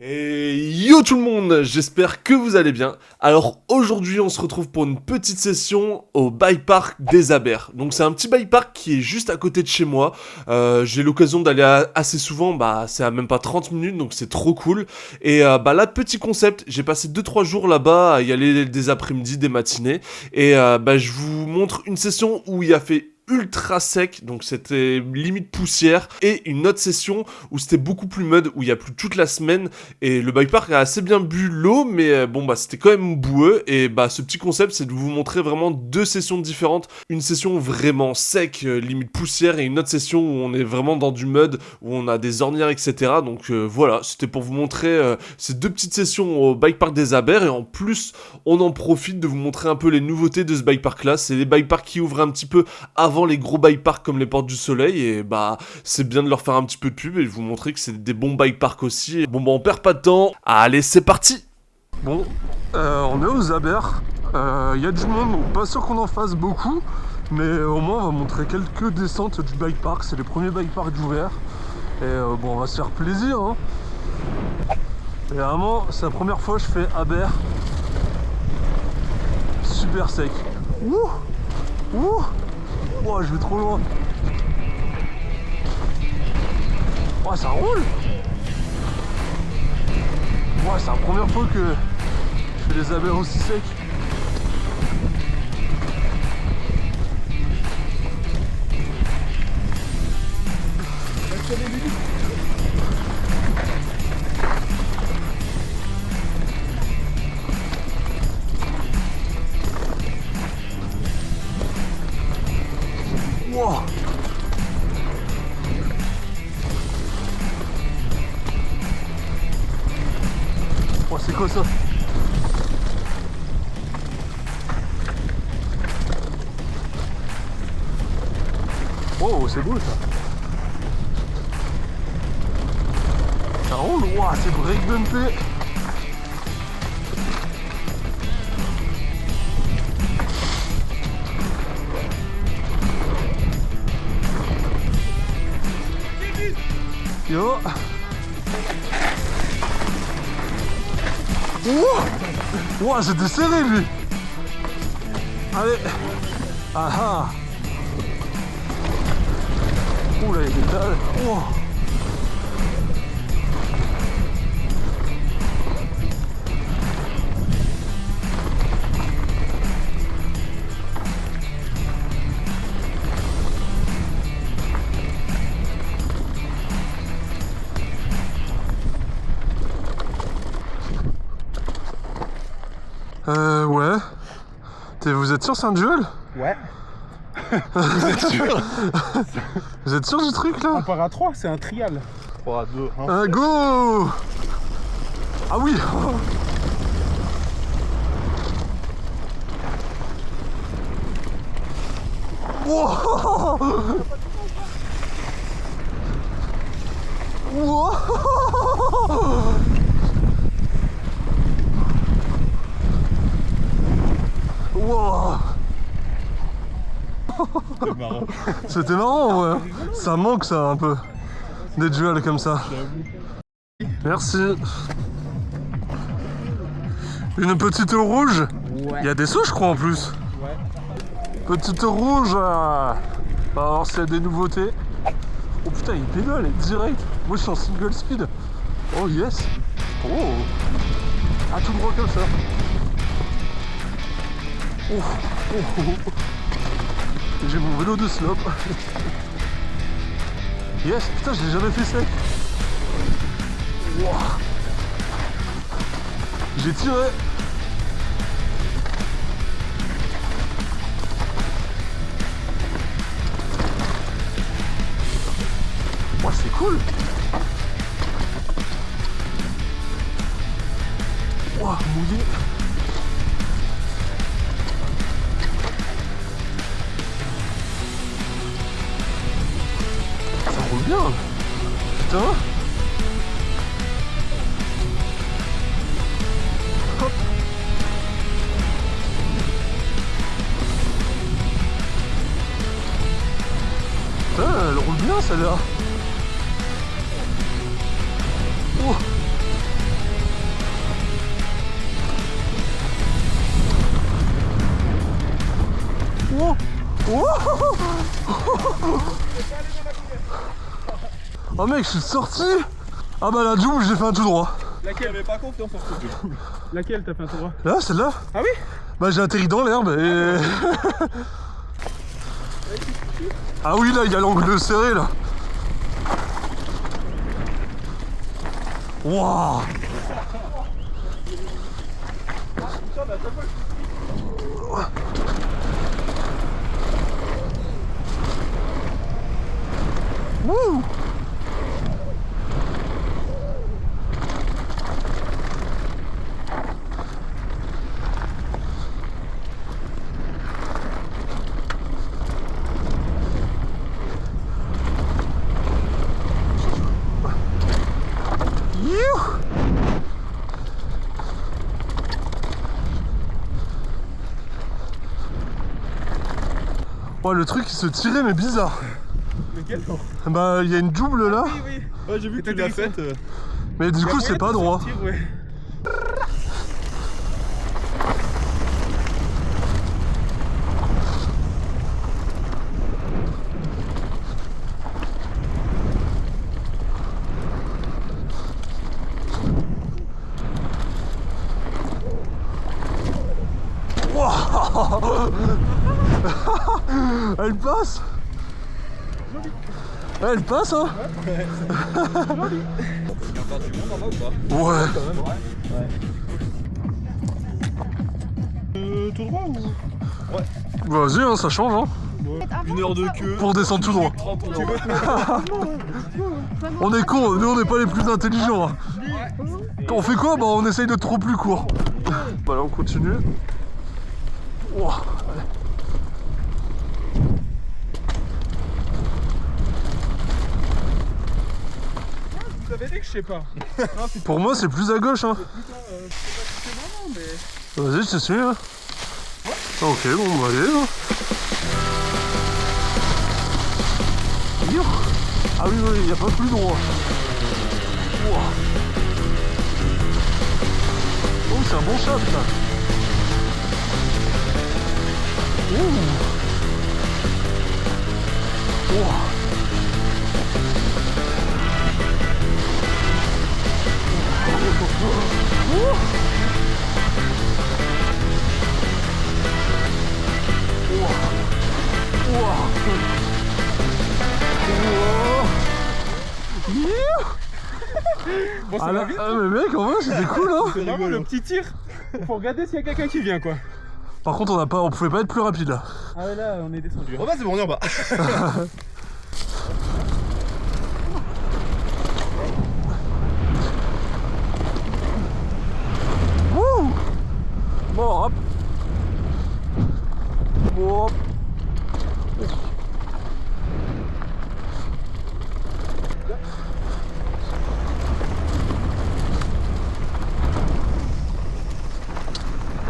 Et yo tout le monde, j'espère que vous allez bien. Alors aujourd'hui on se retrouve pour une petite session au bike park des Abers. Donc c'est un petit bike park qui est juste à côté de chez moi. J'ai l'occasion d'aller assez souvent, c'est à même pas 30 minutes donc c'est trop cool. Et là petit concept, j'ai passé 2-3 jours là-bas à y aller des après-midi, des matinées. Et je vous montre une session où il a fait ultra sec, donc c'était limite poussière, et une autre session où c'était beaucoup plus mud, où il y a plu toute la semaine, et le bike park a assez bien bu l'eau, mais c'était quand même boueux, et ce petit concept c'est de vous montrer vraiment deux sessions différentes, une session vraiment sec, limite poussière, et une autre session où on est vraiment dans du mud, où on a des ornières, etc. Donc voilà, c'était pour vous montrer ces deux petites sessions au bike park des Abers, et en plus on en profite de vous montrer un peu les nouveautés de ce bike park là. C'est les bike parks qui ouvrent un petit peu avant les gros bike parks comme les Portes du Soleil, et c'est bien de leur faire un petit peu de pub et de vous montrer que c'est des bons bike parks aussi. Et on perd pas de temps, allez c'est parti. Bon, on est aux Abers, y a du monde, donc pas sûr qu'on en fasse beaucoup, mais au moins on va montrer quelques descentes du bike park. C'est les premiers bike parks d'ouvert, et on va se faire plaisir, hein. Et vraiment, c'est la première fois que je fais Abers super sec. Ouh, ouh, oh, je vais trop loin. Oh, ça roule. Ouais, c'est la première fois que je fais les Abers aussi secs. Wow. Oh, c'est quoi ça? Oh, c'est beau ça. Ça roule. Wow, c'est break bumpé. Yo. Wow, c'était serré lui. Allez. Ah ah. Ouh là, il y a des dalles. Wow. Ouais. Vous êtes sûr, Saint-Joël? Ouais. Vous êtes sûr? Vous êtes sûr du truc là? On part à 3, c'est un trial. 3, 2, 1. Un go! Ah oui! Wow! Wow! Wow! C'est marrant. C'était marrant, ouais. Ça manque ça un peu. Des duels comme ça. Merci. Une petite rouge. Ouais. Il y a des sauts je crois en plus. Ouais. Petite rouge. On va voir s'il y a des nouveautés. Oh putain, il pédale direct. Moi je suis en single speed. Oh yes. Oh. Ah, tout droit comme ça. Oh. Oh, oh, oh. J'ai mon vélo de slope. Yes, putain, je l'ai jamais fait sec. Wow. J'ai tiré. Oh, c'est cool. Wow, mouillé. Ça roule bien. Putain. Hop. Putain, elle roule bien celle-là. Oh. Oh mec, je suis sorti. Ah bah la double, j'ai fait un tout droit. Laquelle? J'avais pas confiance en ce double. Laquelle t'as fait un tout droit? Là, celle-là. Ah oui? Bah j'ai atterri dans l'herbe et... Ah oui, là, il y a l'angle serré, là. Waouh. Wouh. Ouais, le truc il se tirait mais bizarre. Lequel? Bah il y a une double là. Oui, oui. Ouais, j'ai vu que tu l'as faite. Mais du coup c'est pas droit. Ouais. Elle passe. Elle passe hein. Ouais. Joli. Il y a encore du monde en bas ou pas? Ouais. Quand même. Ouais. Tout droit ou? Ouais. Vas-y hein, ça change hein. Ouais. 1 heure de queue. Pour descendre tout droit. Tu veux On est cons, nous on n'est pas les plus intelligents hein. Quand on fait quoi? Bah on essaye de trop plus court. Bah là on continue. Wow. Vous avez dit que je sais pas. Non, Pour moi c'est plus à gauche hein. je sais pas si c'est vraiment, mais. Vas-y, je te suis hein. Ok, bon bah allez hein. Yo. Ah oui, oui, il n'y a pas plus droit. Wow. Oh, c'est un bon shot ça. Ouh. Wow. Ouh. Bon, ça Ah, va là, vite. ah mais mec, en vrai c'était cool hein. C'est vraiment le petit tir. Faut regarder s'il y a quelqu'un qui vient quoi. Par contre on pouvait pas être plus rapide là. Ah ouais, là on est descendu. Oh bah c'est bon, on est en bas. Wouh. Bon hop. Bon hop.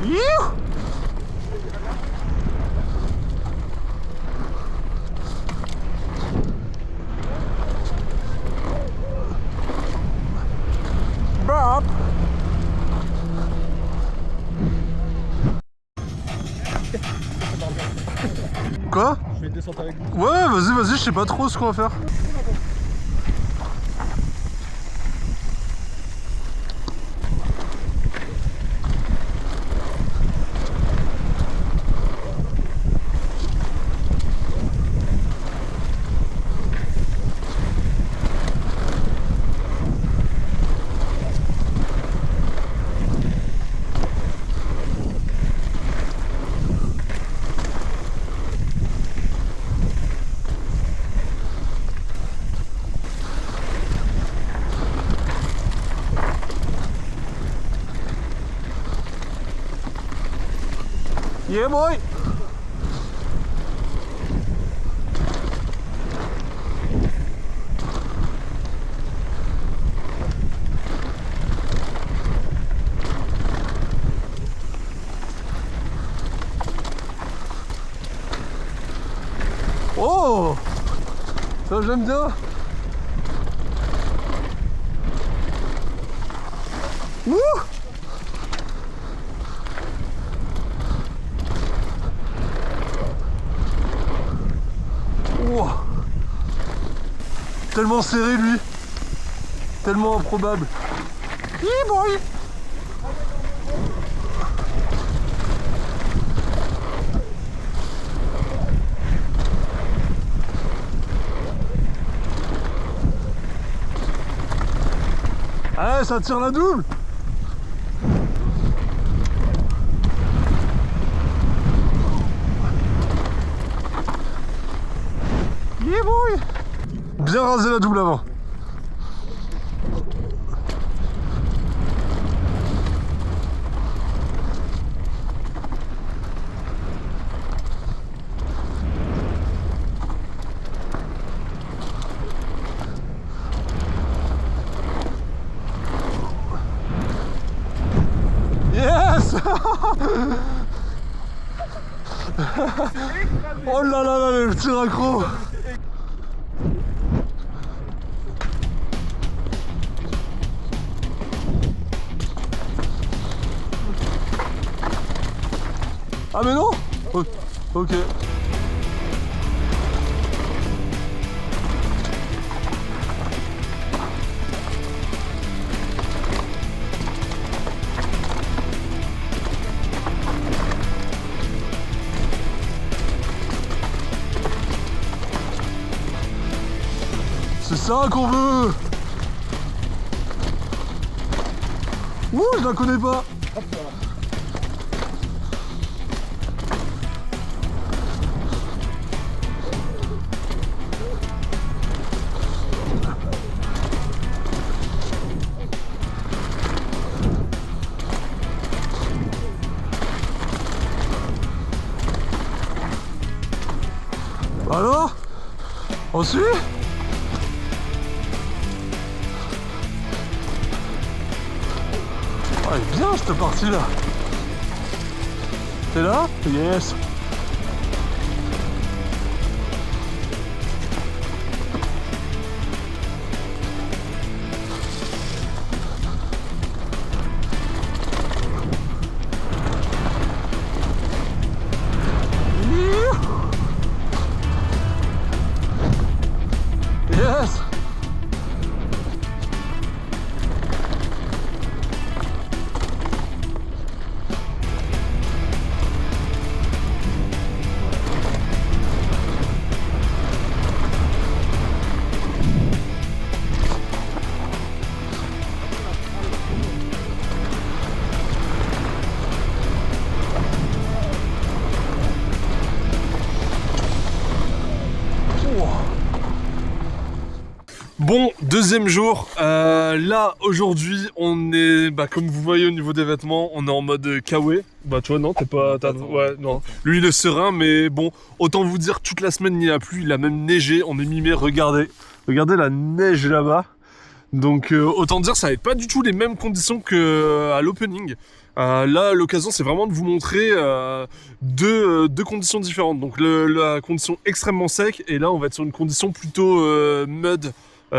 Youh. Bob. Quoi? Je vais descendre avec vous. Ouais, vas-y, vas-y, je sais pas trop ce qu'on va faire. Yeah boy. Oh, ça j'aime bien. Wouh. Wow. Tellement serré lui. tellement improbable. Boy. Ah, ça tire la double. Yeah boy. Bien rasé la double avant. Yes. Oh là là là, le tir accro. Ah mais non. Ok. C'est ça qu'on veut. Ouh, je la connais pas. Alors, on suit? Ah, elle est bien cette partie là. T'es là? Yes. Yes. Bon, deuxième jour, là aujourd'hui on est, comme vous voyez au niveau des vêtements, on est en mode kawaii. Bah toi non, t'es pas, ouais non. Lui il est serein, mais bon, autant vous dire toute la semaine il n'y a plus, il a même neigé, on est mi-mai, regardez la neige là-bas. Donc autant dire ça va être pas du tout les mêmes conditions que à l'opening. Là l'occasion c'est vraiment de vous montrer deux conditions différentes. Donc la condition extrêmement sec et là on va être sur une condition plutôt mud.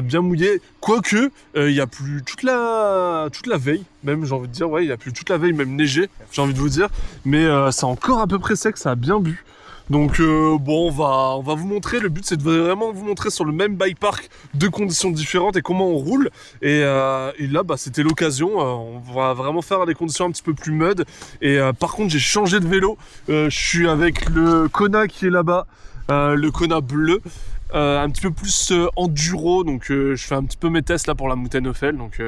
Bien mouillé, quoique il y a plu toute la veille, même j'ai envie de dire, ouais, il y a plu toute la veille, même neigé, j'ai envie de vous dire, mais c'est encore à peu près sec, ça a bien bu. Donc bon, on va vous montrer, le but c'est de vraiment vous montrer sur le même bike park deux conditions différentes et comment on roule. Et là, c'était l'occasion, on va vraiment faire des conditions un petit peu plus mud. Et par contre, j'ai changé de vélo, je suis avec le Kona qui est là-bas, le Kona bleu. Un petit peu plus enduro, donc je fais un petit peu mes tests là pour la Mountain Eiffel, donc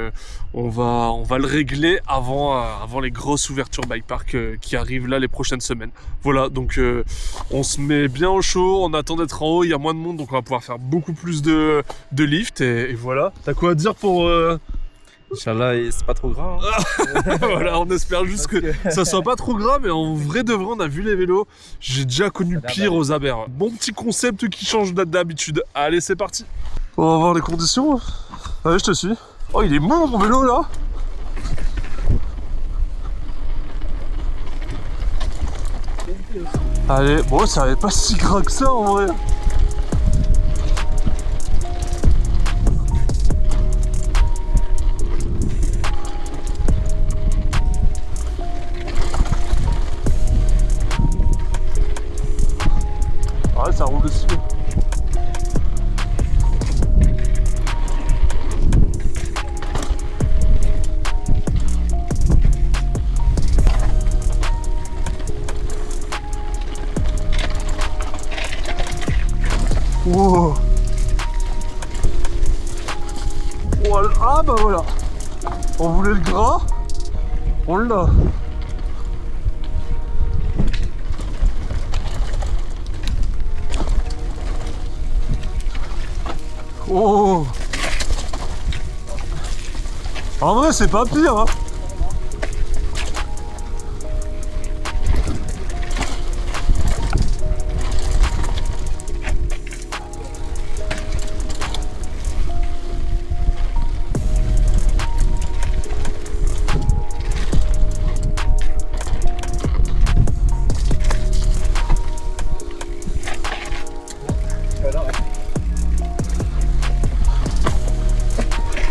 on va le régler avant les grosses ouvertures bike park qui arrivent là les prochaines semaines. Voilà, donc on se met bien au chaud, on attend d'être en haut, il y a moins de monde, donc on va pouvoir faire beaucoup plus de lift et voilà. T'as quoi à dire pour Inch'Allah, c'est pas trop gras. Hein. Voilà, on espère juste que ça soit pas trop gras, mais en vrai de vrai, on a vu les vélos. J'ai déjà connu pire aux Aber. Bon petit concept qui change d'habitude. Allez, c'est parti. On va voir les conditions. Allez, je te suis. Oh, il est bon mon vélo là. Allez, bon, ça va pas si gras que ça en vrai. Ouais, ça roule aussi. voulait le gras, on l'a. Oh! En vrai, c'est pas pire, hein.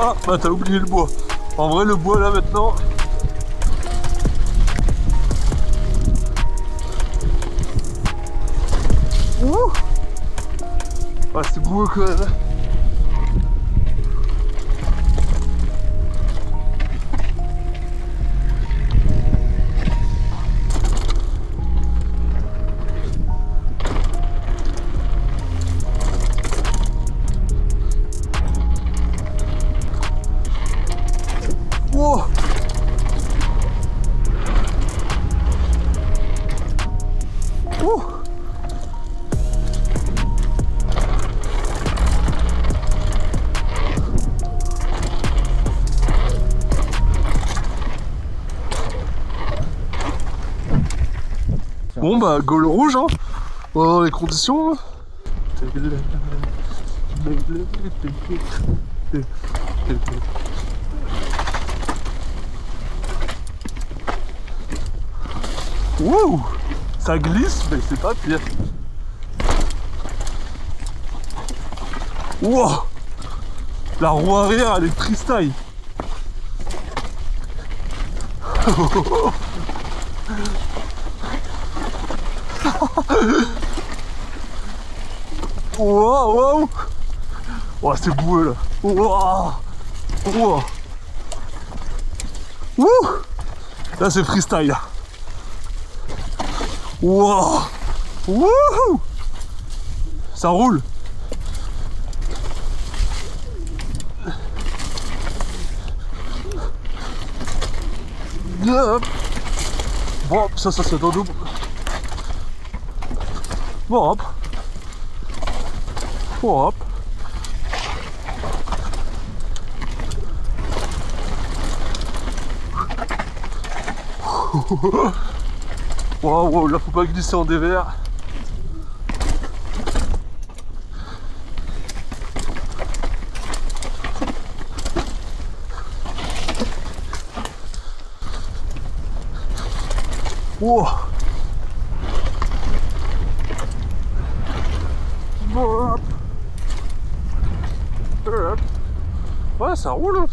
Ah, bah t'as oublié le bois. En vrai, le bois là maintenant. Ouh! Ah, c'est beau quand même. Wow. Ouh. Bon bah goal rouge hein. On va voir les conditions. Wouh! Ça glisse, mais c'est pas pire. Wow! La roue arrière, elle est freestyle. Wow, wow! Oh, c'est boueux là. Wow! Wow! Wouh! Là, c'est freestyle. Wow! Wouhou! Ça roule! Bon, ça c'est dans double. Bon, hop. Bon, hop. Wow, wow, là faut pas glisser en dévers. Wow. Hop. Hop. Ouais, ça roule.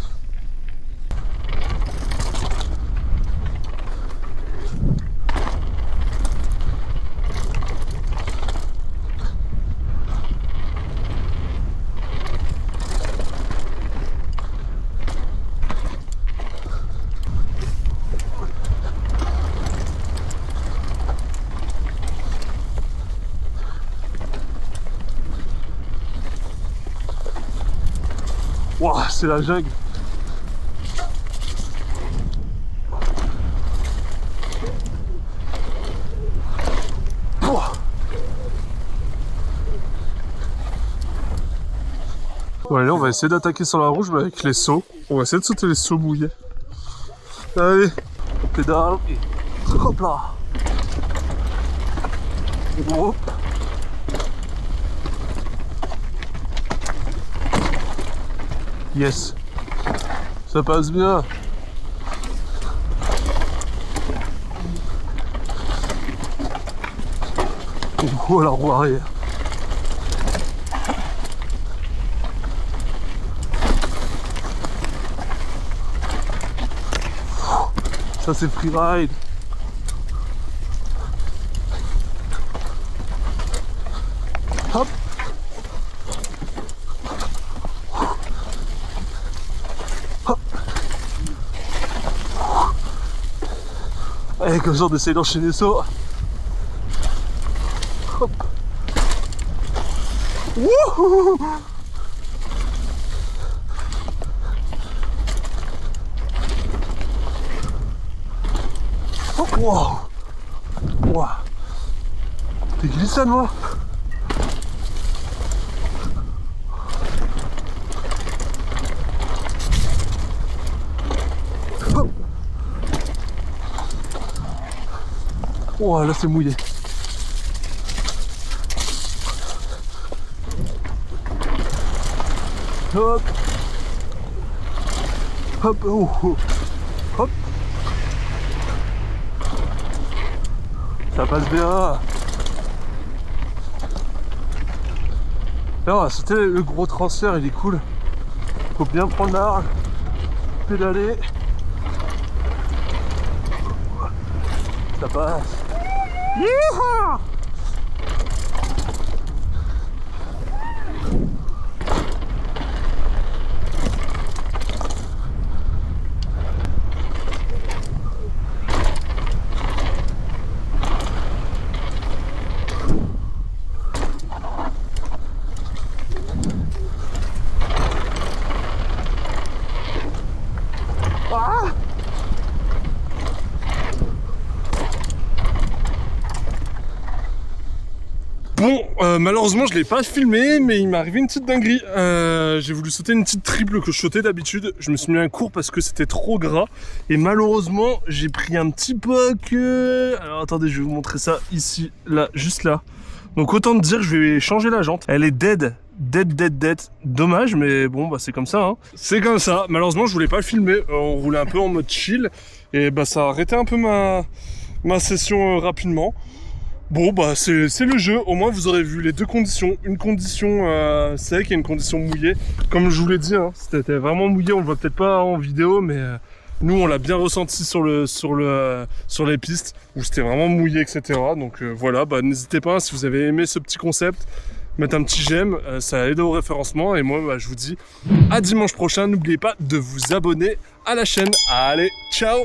Wow, c'est la jungle. Wow. Bon, allez, on va essayer d'attaquer sur la rouge avec les sauts. On va essayer de sauter les sauts mouillés. Allez, on pédale. Hop là. Hop. Yes, ça passe bien. Oh la roue arrière. Ça c'est freeride. Hop. Allez, comme ça on essaye d'enchaîner ça. Hop. Wouhou. Wow. Wow. T'es glissade, moi. Hop. Oh, là c'est mouillé. Hop. Hop. Oh, oh. Hop. Ça passe bien. Alors, c'était le gros transfert, il est cool. Faut bien prendre large, pédaler. Ça passe. Yeehaw! Bon, malheureusement je l'ai pas filmé, mais il m'est arrivé une petite dinguerie. J'ai voulu sauter une petite triple que je sautais d'habitude. Je me suis mis un court parce que c'était trop gras. Et malheureusement, j'ai pris un petit poc. Alors attendez, je vais vous montrer ça ici, là, juste là. Donc autant te dire que je vais changer la jante. Elle est dead. Dommage, mais bon, bah c'est comme ça. Hein. C'est comme ça. Malheureusement, je voulais pas le filmer. On roulait un peu en mode chill. Et bah ça a arrêté un peu ma session rapidement. Bon bah c'est le jeu, au moins vous aurez vu les deux conditions, une condition sec et une condition mouillée. Comme je vous l'ai dit, hein, c'était vraiment mouillé, on le voit peut-être pas en vidéo, mais nous on l'a bien ressenti sur les pistes, où c'était vraiment mouillé, etc. Donc voilà, bah n'hésitez pas, si vous avez aimé ce petit concept, mettre un petit j'aime, ça aide au référencement, et moi bah, je vous dis à dimanche prochain, n'oubliez pas de vous abonner à la chaîne. Allez, ciao!